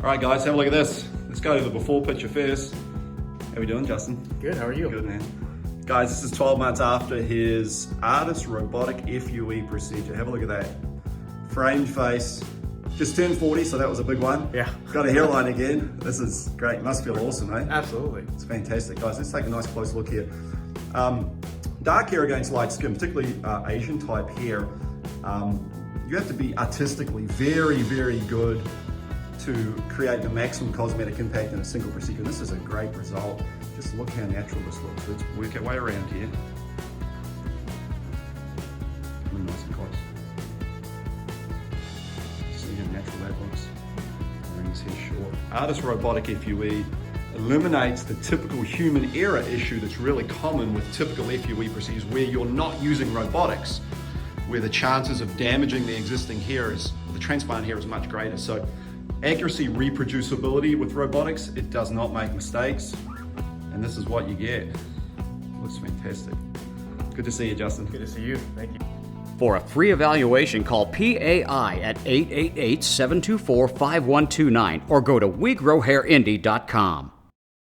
All right, guys, have a look at this. Let's go to the before picture first. How we doing, Justin? Good, how are you? Good, man. Guys, this is 12 months after his ARTAS Robotic FUE procedure. Have a look at that. Framed face. Just turned 40, so that was a big one. Yeah. Got a hairline again. This is great. Must feel awesome, eh? Absolutely. It's fantastic. Guys, let's take a nice close look here. Dark hair against light skin, particularly Asian type hair, you have to be artistically very, very good to create the maximum cosmetic impact in a single procedure. This is a great result. Just look how natural this looks. Let's work our way around here. Really nice and close. See how natural that looks. Bring his hair short. ARTAS Robotic FUE eliminates the typical human error issue that's really common with typical FUE procedures where you're not using robotics, where the chances of damaging the existing hair the transplant hair is much greater. So accuracy, reproducibility with robotics, it does not make mistakes. And this is what you get. Looks fantastic. Good to see you, Justin. Good to see you. Thank you. For a free evaluation, call PAI at 888-724-5129 or go to WeGrowHairIndy.com.